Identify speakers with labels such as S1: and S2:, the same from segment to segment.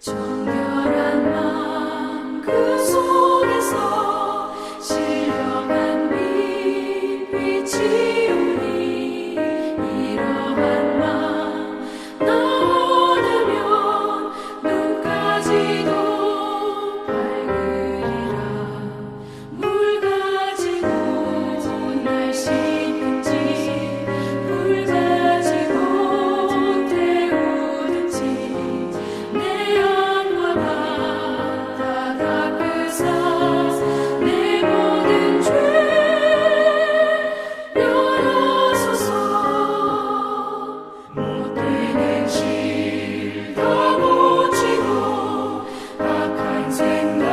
S1: 정결한 마음 그 속에서 신령한 빛이 오니 이러한 마음 나 얻으면 눈까지도 밝으리라. 물 가지고 날 씻든지 불 가지고 태우든지 내 영과 다 닦으사 내 모든 죄 열어소서. 못되는 실 다 고치고 악한 생각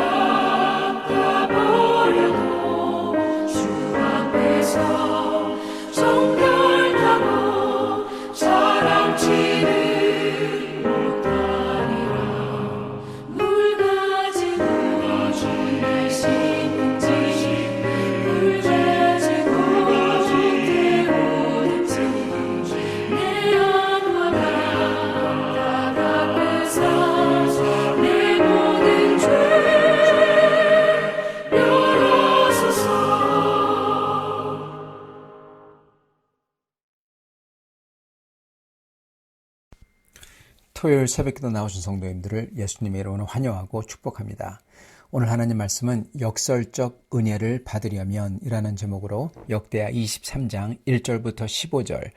S1: 다 버려도 주 앞에서 정결하고 자랑치는 못하리라. 물 가지고 날 씻든지 불 가지고 태우든지 내 영과 다 닦으사 내 모든 죄 열어소서.
S2: 토요일 새벽기도 나오신 성도님들을 예수님의 이름으로 환영하고 축복합니다. 오늘 하나님 말씀은 역설적 은혜를 받으려면 이라는 제목으로 역대하 23장 1절부터 15절,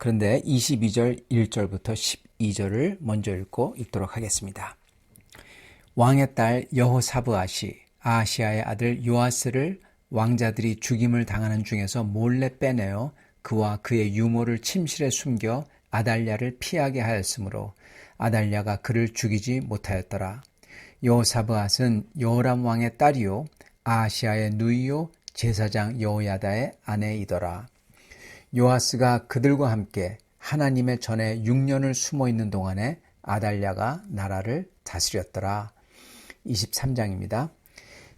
S2: 그런데 22절 1절부터 12절을 먼저 읽도록 하겠습니다. 왕의 딸 여호사브앗이 아하시아의 아들 요아스를 왕자들이 죽임을 당하는 중에서 몰래 빼내어 그와 그의 유모를 침실에 숨겨 아달랴를 피하게 하였으므로 아달랴가 그를 죽이지 못하였더라. 여호사브앗은 여호람 왕의 딸이요 아하시아의 누이요 제사장 여호야다의 아내이더라. 요아스가 그들과 함께 하나님의 전에 6년을 숨어 있는 동안에 아달랴가 나라를 다스렸더라. 23장입니다.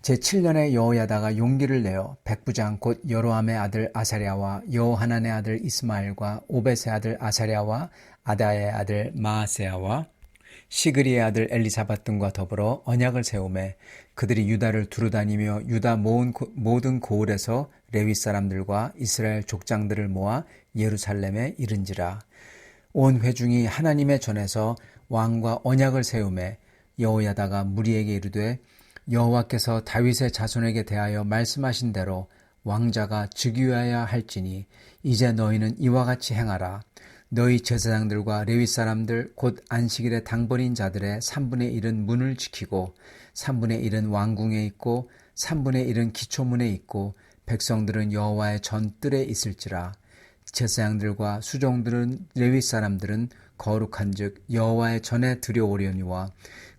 S2: 제7년에 여호야다가 용기를 내어 백부장 곧 여로함의 아들 아사랴와 여호하난의 아들 이스마엘과 오벳의 아들 아사랴와 아다의 아들 마아세야와 시그리의 아들 엘리사밧 등과 더불어 언약을 세우매 그들이 유다를 두루다니며 유다 모든 고을에서 레위 사람들과 이스라엘 족장들을 모아 예루살렘에 이른지라. 온 회중이 하나님의 전에서 왕과 언약을 세우매 여호야다가 무리에게 이르되 여호와께서 다윗의 자손에게 대하여 말씀하신 대로 왕자가 즉위하여야 할지니 이제 너희는 이와 같이 행하라. 너희 제사장들과 레위 사람들 곧 안식일에 당번인 자들의 3분의 1은 문을 지키고 3분의 1은 왕궁에 있고 3분의 1은 기초문에 있고 백성들은 여호와의 전뜰에 있을지라. 제사장들과 수종들은 레위 사람들은 거룩한즉 여호와의 전에 들여오려니와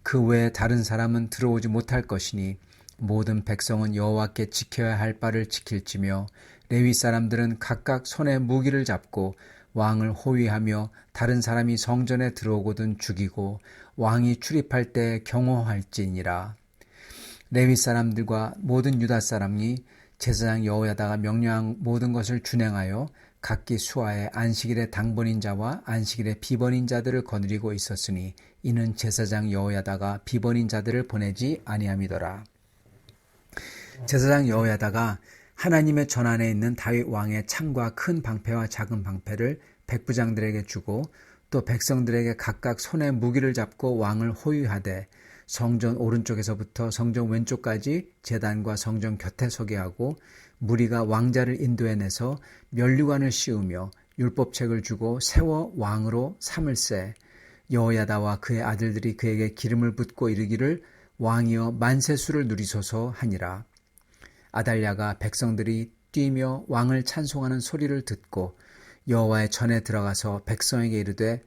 S2: 그 외에 다른 사람은 들어오지 못할 것이니 모든 백성은 여호와께 지켜야 할 바를 지킬지며 레위 사람들은 각각 손에 무기를 잡고 왕을 호위하며 다른 사람이 성전에 들어오거든 죽이고 왕이 출입할 때 경호할지니라. 레위 사람들과 모든 유다 사람이 제사장 여호야다가 명령한 모든 것을 준행하여 각기 수하에 안식일의 당번인 자와 안식일의 비번인 자들을 거느리고 있었으니 이는 제사장 여호야다가 비번인 자들을 보내지 아니함이더라. 제사장 여호야다가 하나님의 전 안에 있는 다윗 왕의 창과 큰 방패와 작은 방패를 백부장들에게 주고 또 백성들에게 각각 손에 무기를 잡고 왕을 호위하되 성전 오른쪽에서부터 성전 왼쪽까지 제단과 성전 곁에 서게 하고 무리가 왕자를 인도해내서 면류관을 씌우며 율법책을 주고 세워 왕으로 삼을세. 여호야다와 그의 아들들이 그에게 기름을 붓고 이르기를 왕이여 만세수를 누리소서 하니라. 아달랴가 백성들이 뛰며 왕을 찬송하는 소리를 듣고 여호와의 전에 들어가서 백성에게 이르되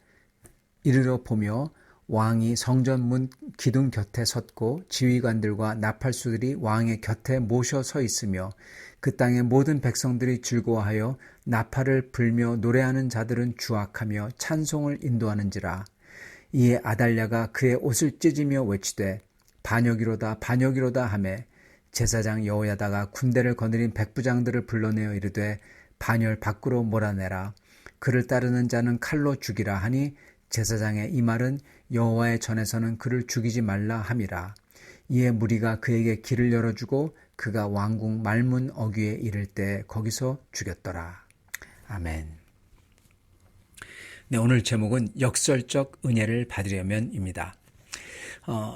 S2: 이르러 보며 왕이 성전 문 기둥 곁에 섰고 지휘관들과 나팔수들이 왕의 곁에 모셔 서 있으며 그 땅의 모든 백성들이 즐거워하여 나팔을 불며 노래하는 자들은 주악하며 찬송을 인도하는지라. 이에 아달랴가 그의 옷을 찢으며 외치되 반역이로다 반역이로다 하매 제사장 여호야다가 군대를 거느린 백부장들을 불러내어 이르되 반열 밖으로 몰아내라. 그를 따르는 자는 칼로 죽이라 하니 제사장의 이 말은 여호와의 전에서는 그를 죽이지 말라 함이라. 이에 무리가 그에게 길을 열어주고 그가 왕궁 말문 어귀에 이를 때 거기서 죽였더라. 아멘. 네, 오늘 제목은 역설적 은혜를 받으려면입니다.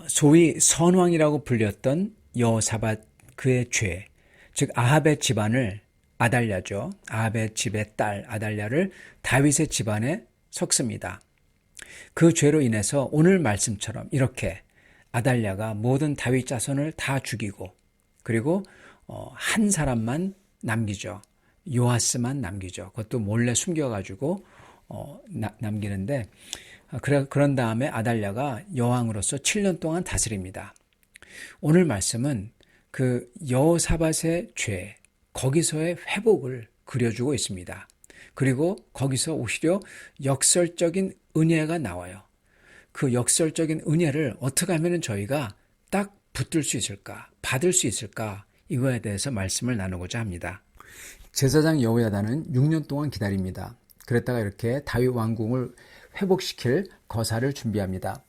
S2: 소위 선왕이라고 불렸던 여호사밧 그의 죄, 즉 아합의 집안을 아달랴죠. 아합의 집의 딸 아달랴를 다윗의 집안에 섞습니다. 그 죄로 인해서 오늘 말씀처럼 이렇게 아달랴가 모든 다윗 자손을 다 죽이고 그리고 한 사람만 남기죠. 요아스만 남기죠. 그것도 몰래 숨겨가지고 남기는데 그런 다음에 아달랴가 여왕으로서 7년 동안 다스립니다. 오늘 말씀은 그 여호사밧의 죄, 거기서의 회복을 그려주고 있습니다. 그리고 거기서 오히려 역설적인 은혜가 나와요. 그 역설적인 은혜를 어떻게 하면 저희가 딱 붙들 수 있을까, 받을 수 있을까, 이거에 대해서 말씀을 나누고자 합니다. 제사장 여호야다는 6년 동안 기다립니다. 그랬다가 이렇게 다윗 왕궁을 회복시킬 거사를 준비합니다.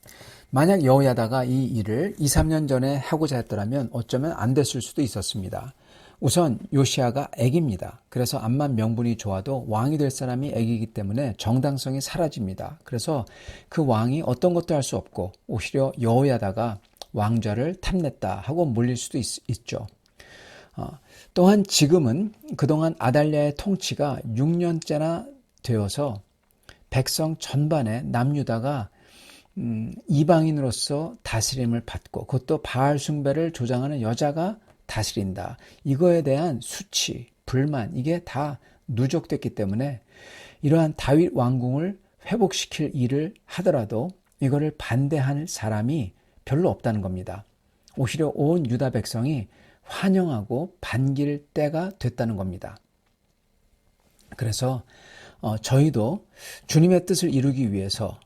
S2: 만약 여호야다가 이 일을 2, 3년 전에 하고자 했더라면 어쩌면 안 됐을 수도 있었습니다. 우선 요시야가 애기입니다. 그래서 암만 명분이 좋아도 왕이 될 사람이 애기이기 때문에 정당성이 사라집니다. 그래서 그 왕이 어떤 것도 할 수 없고 오히려 여호야다가 왕좌를 탐냈다 하고 몰릴 수도 있죠. 또한 지금은 그동안 아달랴의 통치가 6년째나 되어서 백성 전반에 남유다가 이방인으로서 다스림을 받고 그것도 바알 숭배를 조장하는 여자가 다스린다. 이거에 대한 수치, 불만 이게 다 누적됐기 때문에 이러한 다윗 왕궁을 회복시킬 일을 하더라도 이거를 반대할 사람이 별로 없다는 겁니다. 오히려 온 유다 백성이 환영하고 반길 때가 됐다는 겁니다. 그래서 저희도 주님의 뜻을 이루기 위해서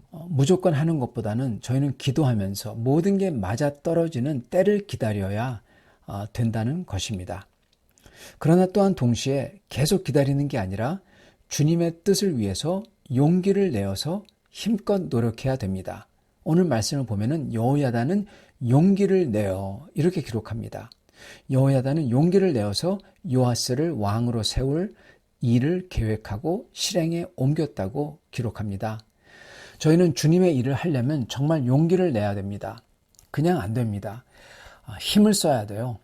S2: 무조건 하는 것보다는 저희는 기도하면서 모든 게 맞아떨어지는 때를 기다려야 된다는 것입니다. 그러나 또한 동시에 계속 기다리는 게 아니라 주님의 뜻을 위해서 용기를 내어서 힘껏 노력해야 됩니다. 오늘 말씀을 보면은 여호야다는 용기를 내어 이렇게 기록합니다. 여호야다는 용기를 내어서 요아스를 왕으로 세울 일을 계획하고 실행에 옮겼다고 기록합니다. 저희는 주님의 일을 하려면 정말 용기를 내야 됩니다. 그냥 안 됩니다. 힘을 써야 돼요.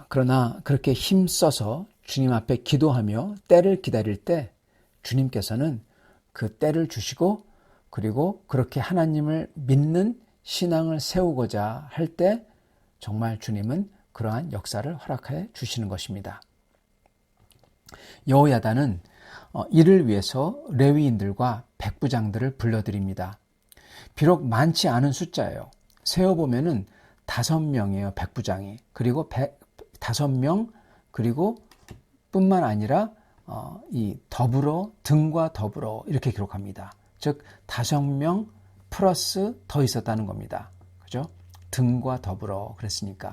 S2: 그러나 그렇게 힘써서 주님 앞에 기도하며 때를 기다릴 때 주님께서는 그 때를 주시고 그리고 그렇게 하나님을 믿는 신앙을 세우고자 할 때 정말 주님은 그러한 역사를 허락해 주시는 것입니다. 여호야다는 이를 위해서 레위인들과 백부장들을 불러들입니다. 비록 많지 않은 숫자예요. 세어보면은 5명이에요. 백부장이. 그리고 5명 그리고 뿐만 아니라 이 더불어 등과 더불어 이렇게 기록합니다. 즉 5명 플러스 더 있었다는 겁니다. 그죠? 등과 더불어 그랬으니까.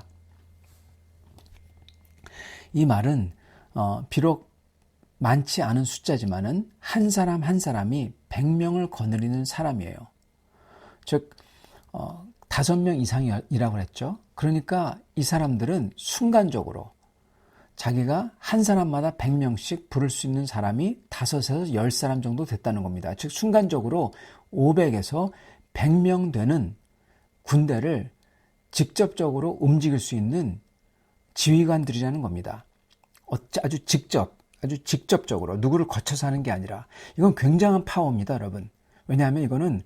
S2: 이 말은 비록 많지 않은 숫자지만은 한 사람 한 사람이 100명을 거느리는 사람이에요. 즉 5명 이상이라고 했죠. 그러니까 이 사람들은 순간적으로 자기가 한 사람마다 100명씩 부를 수 있는 사람이 5에서 10사람 정도 됐다는 겁니다. 즉 순간적으로 500에서 100명 되는 군대를 직접적으로 움직일 수 있는 지휘관들이라는 겁니다. 아주 직접적으로 누구를 거쳐서 하는 게 아니라 이건 굉장한 파워입니다, 여러분. 왜냐하면 이거는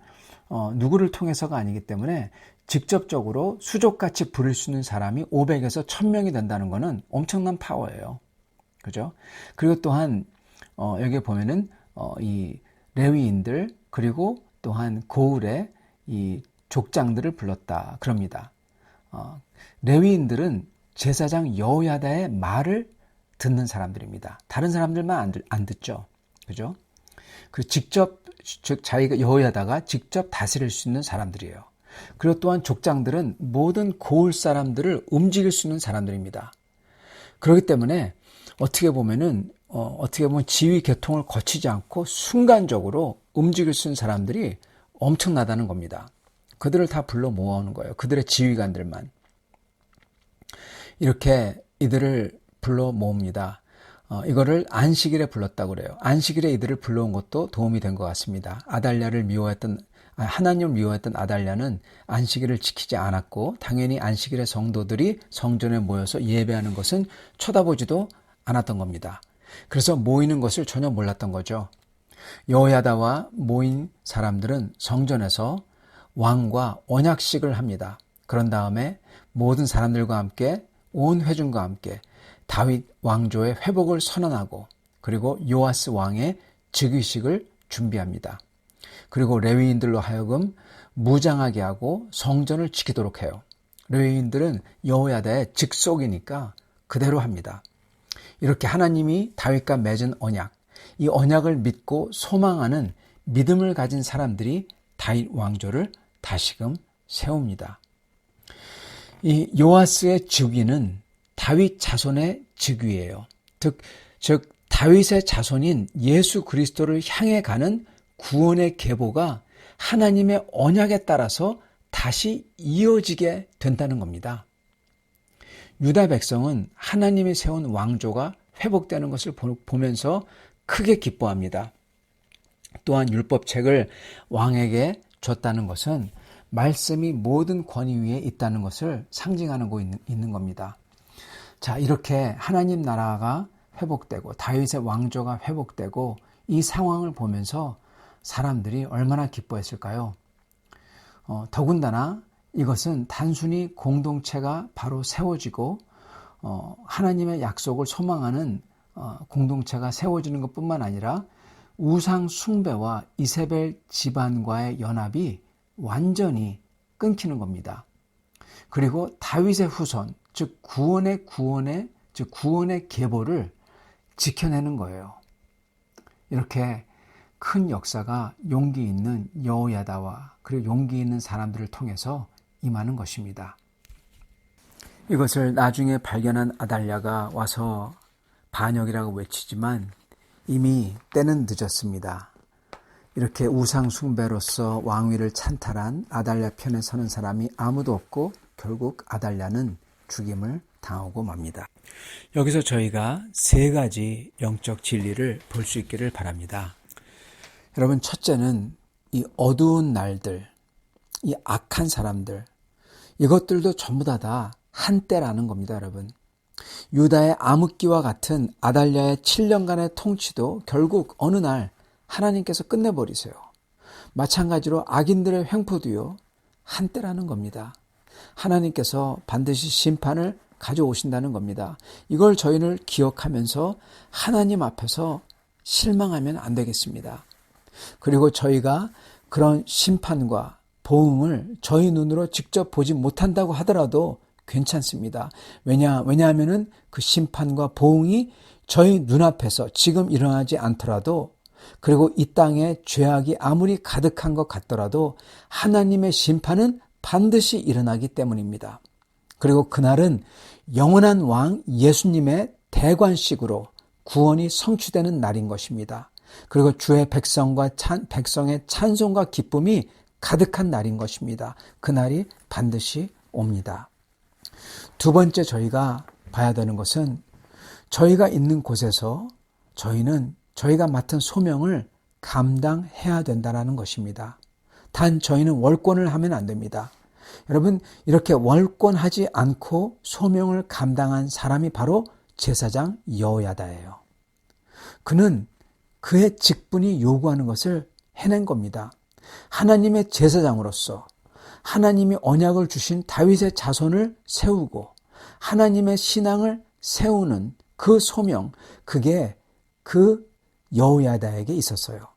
S2: 누구를 통해서가 아니기 때문에 직접적으로 수족같이 부릴 수 있는 사람이 500에서 1000명이 된다는 것은 엄청난 파워예요. 그죠? 그리고 또한 여기에 보면은 이 레위인들 그리고 또한 고을의 이 족장들을 불렀다 그럽니다. 레위인들은 제사장 여호야다의 말을 듣는 사람들입니다. 다른 사람들만 안 듣죠. 그죠? 그 직접 즉 자기가 여호야다가 직접 다스릴 수 있는 사람들이에요. 그리고 또한 족장들은 모든 고을 사람들을 움직일 수 있는 사람들입니다. 그렇기 때문에 어떻게 보면 지휘 계통을 거치지 않고 순간적으로 움직일 수 있는 사람들이 엄청나다는 겁니다. 그들을 다 불러 모아오는 거예요. 그들의 지휘관들만. 이렇게 이들을 불러 모읍니다. 이거를 안식일에 불렀다고 그래요. 안식일에 이들을 불러온 것도 도움이 된 것 같습니다. 하나님을 미워했던 아달랴는 안식일을 지키지 않았고 당연히 안식일에 성도들이 성전에 모여서 예배하는 것은 쳐다보지도 않았던 겁니다. 그래서 모이는 것을 전혀 몰랐던 거죠. 여호야다와 모인 사람들은 성전에서 왕과 언약식을 합니다. 그런 다음에 모든 사람들과 함께 온 회중과 함께 다윗 왕조의 회복을 선언하고 그리고 요아스 왕의 즉위식을 준비합니다. 그리고 레위인들로 하여금 무장하게 하고 성전을 지키도록 해요. 레위인들은 여호야다의 직속이니까 그대로 합니다. 이렇게 하나님이 다윗과 맺은 언약, 이 언약을 믿고 소망하는 믿음을 가진 사람들이 다윗 왕조를 다시금 세웁니다. 이 요아스의 즉위는 다윗 자손의 즉위예요. 즉 다윗의 자손인 예수 그리스도를 향해 가는 구원의 계보가 하나님의 언약에 따라서 다시 이어지게 된다는 겁니다. 유다 백성은 하나님이 세운 왕조가 회복되는 것을 보면서 크게 기뻐합니다. 또한 율법책을 왕에게 줬다는 것은 말씀이 모든 권위 위에 있다는 것을 상징하고 있는 겁니다. 자, 이렇게 하나님 나라가 회복되고 다윗의 왕조가 회복되고 이 상황을 보면서 사람들이 얼마나 기뻐했을까요? 더군다나 이것은 단순히 공동체가 바로 세워지고 하나님의 약속을 소망하는 공동체가 세워지는 것뿐만 아니라 우상 숭배와 이세벨 집안과의 연합이 완전히 끊기는 겁니다. 그리고 다윗의 후손, 즉 구원의 계보를 지켜내는 거예요. 이렇게 큰 역사가 용기 있는 여호야다와 그리고 용기 있는 사람들을 통해서 임하는 것입니다. 이것을 나중에 발견한 아달랴가 와서 반역이라고 외치지만 이미 때는 늦었습니다. 이렇게 우상 숭배로서 왕위를 찬탈한 아달랴 편에 서는 사람이 아무도 없고 결국 아달랴는 죽임을 당하고 맙니다. 여기서 저희가 세 가지 영적 진리를 볼 수 있기를 바랍니다. 여러분, 첫째는 이 어두운 날들, 이 악한 사람들, 이것들도 전부 다 한때라는 겁니다, 여러분. 유다의 암흑기와 같은 아달랴의 7년간의 통치도 결국 어느 날 하나님께서 끝내버리세요. 마찬가지로 악인들의 횡포도요, 한때라는 겁니다. 하나님께서 반드시 심판을 가져오신다는 겁니다. 이걸 저희는 기억하면서 하나님 앞에서 실망하면 안 되겠습니다. 그리고 저희가 그런 심판과 보응을 저희 눈으로 직접 보지 못한다고 하더라도 괜찮습니다. 왜냐하면은 그 심판과 보응이 저희 눈앞에서 지금 일어나지 않더라도 그리고 이 땅에 죄악이 아무리 가득한 것 같더라도 하나님의 심판은 반드시 일어나기 때문입니다. 그리고 그날은 영원한 왕 예수님의 대관식으로 구원이 성취되는 날인 것입니다. 그리고 주의 백성의 찬송과 기쁨이 가득한 날인 것입니다. 그날이 반드시 옵니다. 두 번째 저희가 봐야 되는 것은 저희가 있는 곳에서 저희는 저희가 맡은 소명을 감당해야 된다는 것입니다. 단 저희는 월권을 하면 안 됩니다. 여러분, 이렇게 월권하지 않고 소명을 감당한 사람이 바로 제사장 여호야다예요. 그는 그의 직분이 요구하는 것을 해낸 겁니다. 하나님의 제사장으로서 하나님이 언약을 주신 다윗의 자손을 세우고 하나님의 신앙을 세우는 그 소명, 그게 그 여호야다에게 있었어요.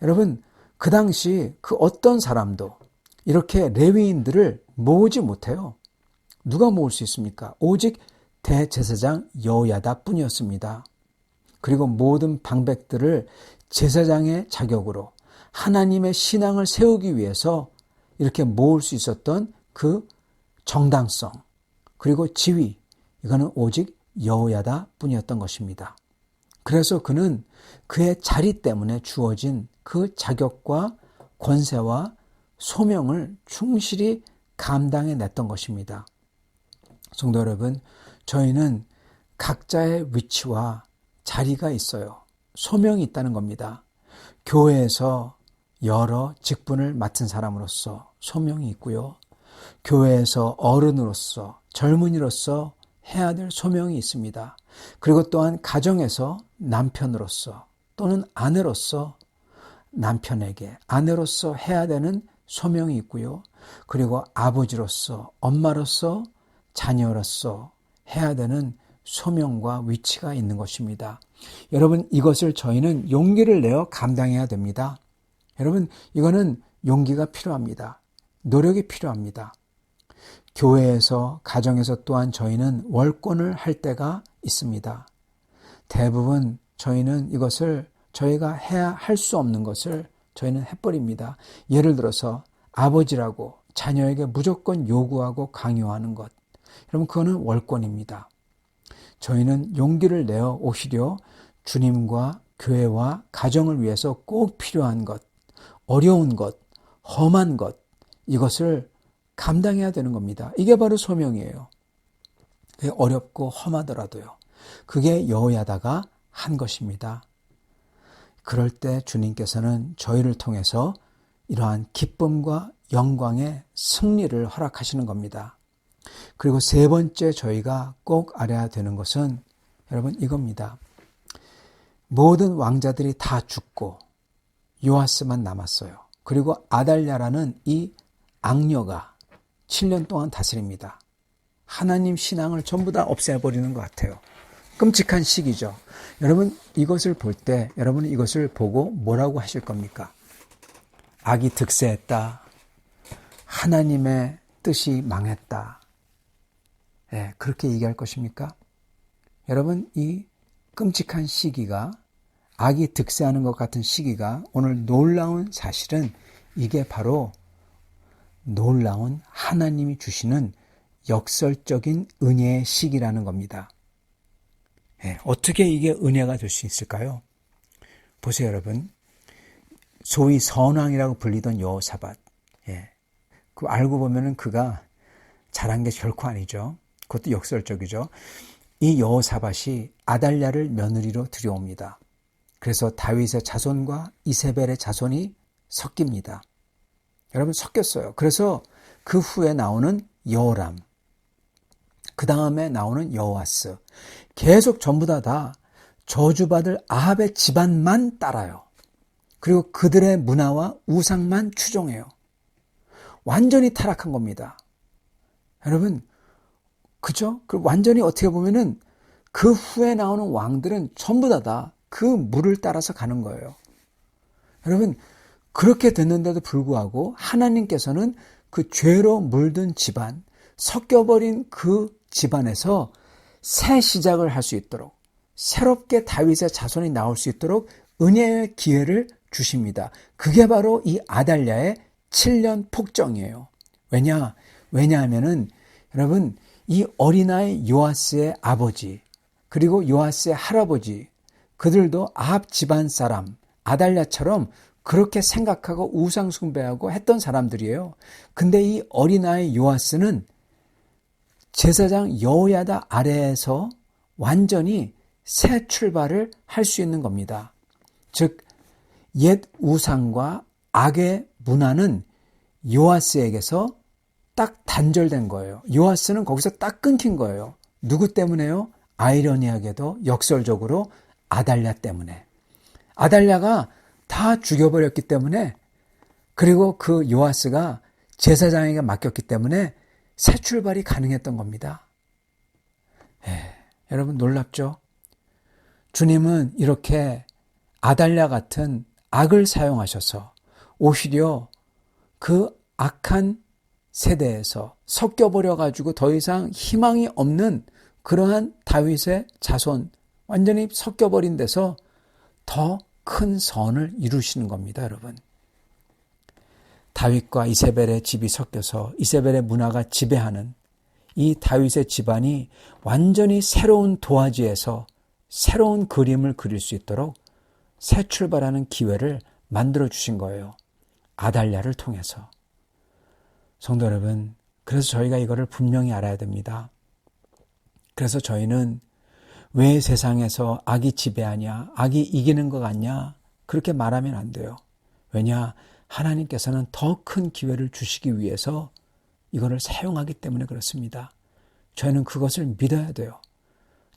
S2: 여러분, 그 당시 그 어떤 사람도 이렇게 레위인들을 모으지 못해요. 누가 모을 수 있습니까? 오직 대제사장 여호야다 뿐이었습니다. 그리고 모든 방백들을 제사장의 자격으로 하나님의 신앙을 세우기 위해서 이렇게 모을 수 있었던 그 정당성 그리고 지위, 이거는 오직 여호야다 뿐이었던 것입니다. 그래서 그는 그의 자리 때문에 주어진 그 자격과 권세와 소명을 충실히 감당해냈던 것입니다. 성도 여러분, 저희는 각자의 위치와 자리가 있어요. 소명이 있다는 겁니다. 교회에서 여러 직분을 맡은 사람으로서 소명이 있고요. 교회에서 어른으로서, 젊은이로서 해야 될 소명이 있습니다. 그리고 또한 가정에서 남편으로서 또는 아내로서 남편에게, 아내로서 해야 되는 소명이 있고요. 그리고 아버지로서, 엄마로서, 자녀로서 해야 되는 소명과 위치가 있는 것입니다. 여러분, 이것을 저희는 용기를 내어 감당해야 됩니다. 여러분, 이거는 용기가 필요합니다. 노력이 필요합니다. 교회에서, 가정에서 또한 저희는 월권을 할 때가 있습니다. 대부분 저희는 이것을 저희가 해야 할 수 없는 것을 저희는 해버립니다. 예를 들어서 아버지라고 자녀에게 무조건 요구하고 강요하는 것. 여러분, 그거는 월권입니다. 저희는 용기를 내어 오히려 주님과 교회와 가정을 위해서 꼭 필요한 것, 어려운 것, 험한 것, 이것을 감당해야 되는 겁니다. 이게 바로 소명이에요. 그게 어렵고 험하더라도요. 그게 여호야다가 한 것입니다. 그럴 때 주님께서는 저희를 통해서 이러한 기쁨과 영광의 승리를 허락하시는 겁니다. 그리고 세 번째 저희가 꼭 알아야 되는 것은 여러분 이겁니다. 모든 왕자들이 다 죽고 요아스만 남았어요. 그리고 아달랴라는 이 악녀가 7년 동안 다스립니다. 하나님 신앙을 전부 다 없애버리는 것 같아요. 끔찍한 시기죠. 여러분, 이것을 볼 때 여러분은 이것을 보고 뭐라고 하실 겁니까? 악이 득세했다. 하나님의 뜻이 망했다. 네, 그렇게 얘기할 것입니까? 여러분, 이 끔찍한 시기가, 악이 득세하는 것 같은 시기가 오늘 놀라운 사실은 이게 바로 놀라운 하나님이 주시는 역설적인 은혜의 시기라는 겁니다. 예, 어떻게 이게 은혜가 될 수 있을까요? 보세요, 여러분. 소위 선왕이라고 불리던 여호사밧. 예, 그 알고 보면은 그가 잘한 게 결코 아니죠. 그것도 역설적이죠. 이 여호사밧이 아달랴를 며느리로 들여옵니다. 그래서 다윗의 자손과 이세벨의 자손이 섞입니다. 여러분, 섞였어요. 그래서 그 후에 나오는 여호람, 그 다음에 나오는 여호아스, 계속 전부 다 저주받을 아합의 집안만 따라요. 그리고 그들의 문화와 우상만 추종해요. 완전히 타락한 겁니다. 여러분, 그죠? 완전히 어떻게 보면은 그 후에 나오는 왕들은 전부 다 그 물을 따라서 가는 거예요. 여러분, 그렇게 됐는데도 불구하고 하나님께서는 그 죄로 물든 집안, 섞여버린 그 집안에서 새 시작을 할 수 있도록, 새롭게 다윗의 자손이 나올 수 있도록 은혜의 기회를 주십니다. 그게 바로 이 아달랴의 7년 폭정이에요. 왜냐하면은 여러분, 이 어린아이 요아스의 아버지, 그리고 요아스의 할아버지, 그들도 아합 집안 사람, 아달랴처럼 그렇게 생각하고 우상 숭배하고 했던 사람들이에요. 근데 이 어린아이 요아스는 제사장 여호야다 아래에서 완전히 새 출발을 할 수 있는 겁니다. 즉, 옛 우상과 악의 문화는 요아스에게서 딱 단절된 거예요. 요아스는 거기서 딱 끊긴 거예요. 누구 때문에요? 아이러니하게도 역설적으로 아달랴 때문에. 아달랴가 다 죽여버렸기 때문에, 그리고 그 요아스가 제사장에게 맡겼기 때문에 새 출발이 가능했던 겁니다. 여러분, 놀랍죠? 주님은 이렇게 아달랴 같은 악을 사용하셔서 오히려 그 악한 세대에서 섞여버려가지고 더 이상 희망이 없는 그러한 다윗의 자손, 완전히 섞여버린 데서 더 큰 선을 이루시는 겁니다, 여러분. 다윗과 이세벨의 집이 섞여서 이세벨의 문화가 지배하는 이 다윗의 집안이 완전히 새로운 도화지에서 새로운 그림을 그릴 수 있도록 새 출발하는 기회를 만들어 주신 거예요. 아달랴를 통해서. 성도 여러분, 그래서 저희가 이거를 분명히 알아야 됩니다. 그래서 저희는 왜 세상에서 악이 지배하냐, 악이 이기는 것 같냐, 그렇게 말하면 안 돼요. 왜냐? 하나님께서는 더 큰 기회를 주시기 위해서 이거를 사용하기 때문에 그렇습니다. 저희는 그것을 믿어야 돼요.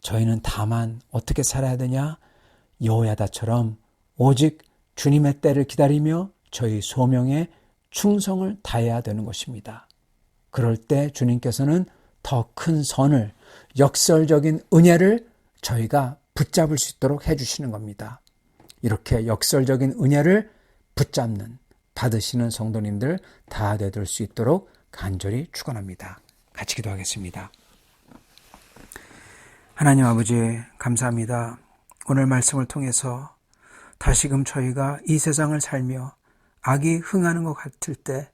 S2: 저희는 다만 어떻게 살아야 되냐? 여호야다처럼 오직 주님의 때를 기다리며 저희 소명에 충성을 다해야 되는 것입니다. 그럴 때 주님께서는 더 큰 선을, 역설적인 은혜를 저희가 붙잡을 수 있도록 해주시는 겁니다. 이렇게 역설적인 은혜를 붙잡는, 받으시는 성도님들 다 되들 수 있도록 간절히 축원합니다. 같이 기도하겠습니다. 하나님 아버지 감사합니다. 오늘 말씀을 통해서 다시금 저희가 이 세상을 살며 악이 흥하는 것 같을 때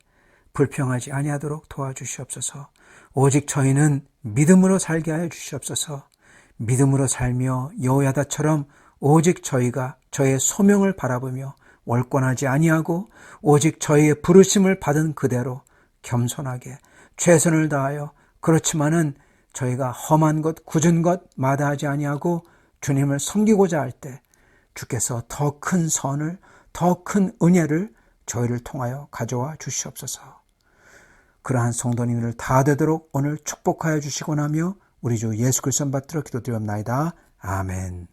S2: 불평하지 아니하도록 도와주시옵소서. 오직 저희는 믿음으로 살게 하여 주시옵소서. 믿음으로 살며 여호야다처럼 오직 저희가 저의 소명을 바라보며 월권하지 아니하고 오직 저희의 부르심을 받은 그대로 겸손하게 최선을 다하여, 그렇지만은 저희가 험한 것, 굳은 것 마다하지 아니하고 주님을 섬기고자 할 때 주께서 더 큰 선을, 더 큰 은혜를 저희를 통하여 가져와 주시옵소서. 그러한 성도님들 다 되도록 오늘 축복하여 주시고 나며 우리 주 예수 그리스도 받들어 기도드리옵나이다. 아멘.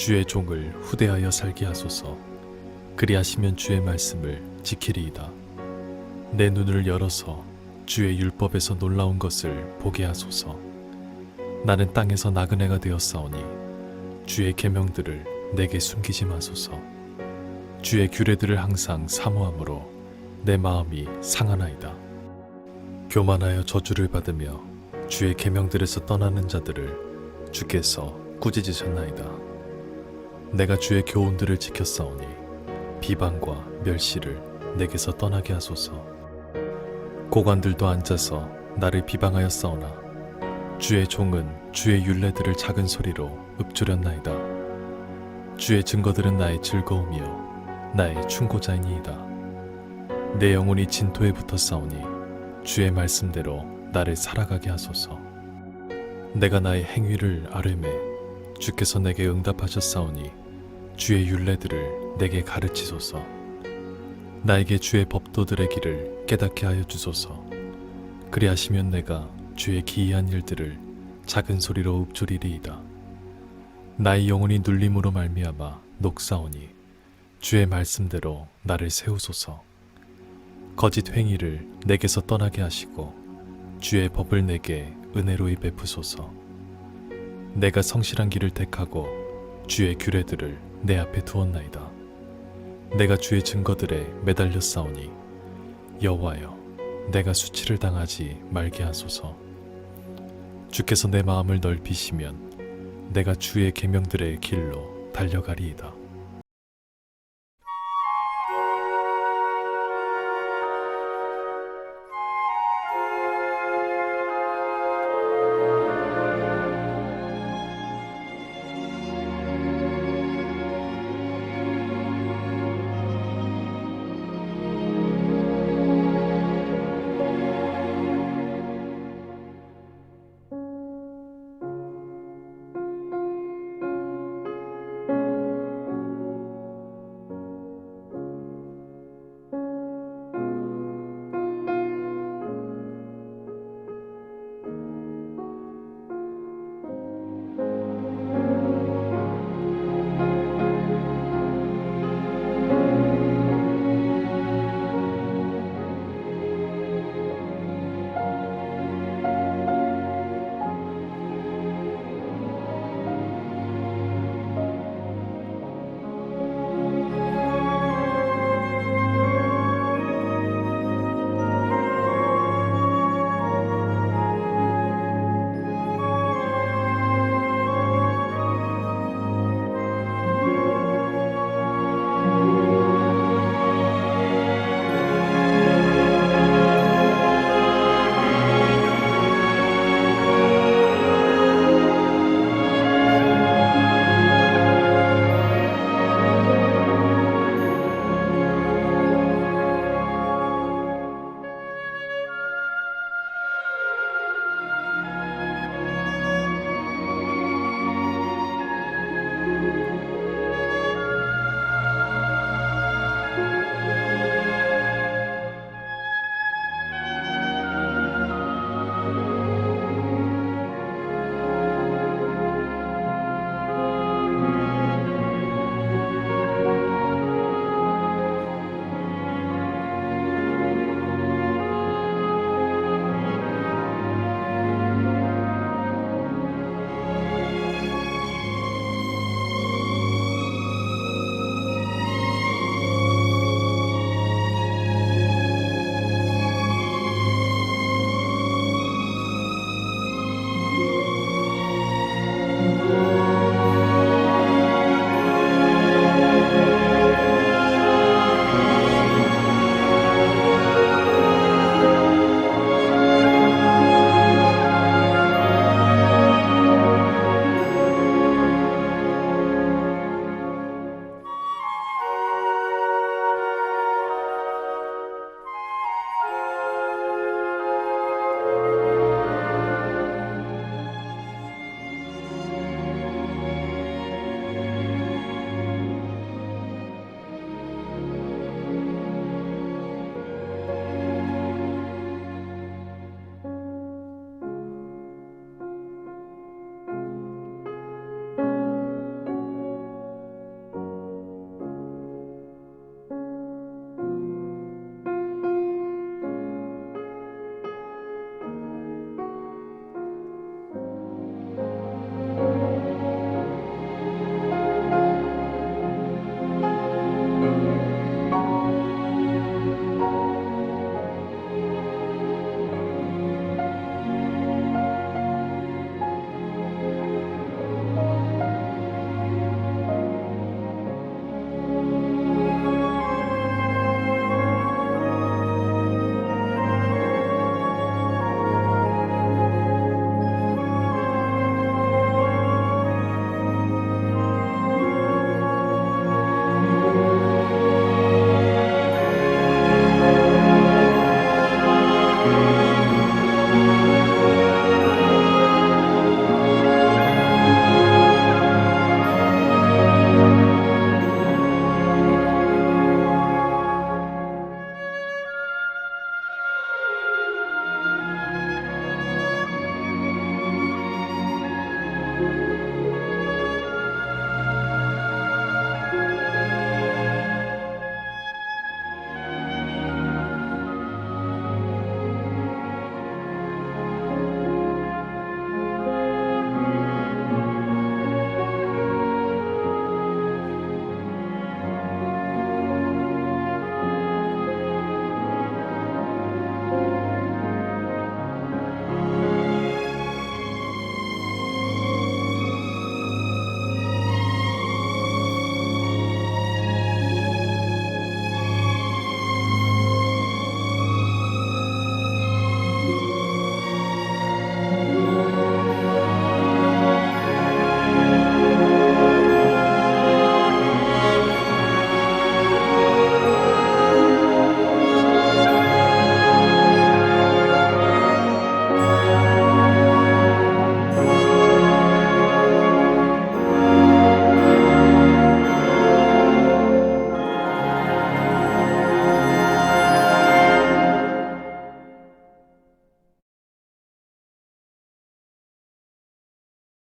S3: 주의 종을 후대하여 살게 하소서. 그리하시면 주의 말씀을 지키리이다. 내 눈을 열어서 주의 율법에서 놀라운 것을 보게 하소서. 나는 땅에서 나그네가 되었사오니 주의 계명들을 내게 숨기지 마소서. 주의 규례들을 항상 사모함으로 내 마음이 상하나이다. 교만하여 저주를 받으며 주의 계명들에서 떠나는 자들을 주께서 꾸짖으셨나이다. 내가 주의 교훈들을 지켰사오니 비방과 멸시를 내게서 떠나게 하소서. 고관들도 앉아서 나를 비방하였사오나 주의 종은 주의 율례들을 작은 소리로 읊조렸나이다. 주의 증거들은 나의 즐거움이요 나의 충고자이니이다. 내 영혼이 진토에 붙었사오니 주의 말씀대로 나를 살아가게 하소서. 내가 나의 행위를 아뢰매 주께서 내게 응답하셨사오니 주의 율례들을 내게 가르치소서. 나에게 주의 법도들의 길을 깨닫게 하여 주소서. 그리하시면 내가 주의 기이한 일들을 작은 소리로 읊조리리이다. 나의 영혼이 눌림으로 말미암아 녹사오니 주의 말씀대로 나를 세우소서. 거짓 행위를 내게서 떠나게 하시고 주의 법을 내게 은혜로이 베푸소서. 내가 성실한 길을 택하고 주의 규례들을 내 앞에 두었나이다. 내가 주의 증거들에 매달렸사오니 여호와여, 내가 수치를 당하지 말게 하소서. 주께서 내 마음을 넓히시면 내가 주의 계명들의 길로 달려가리이다.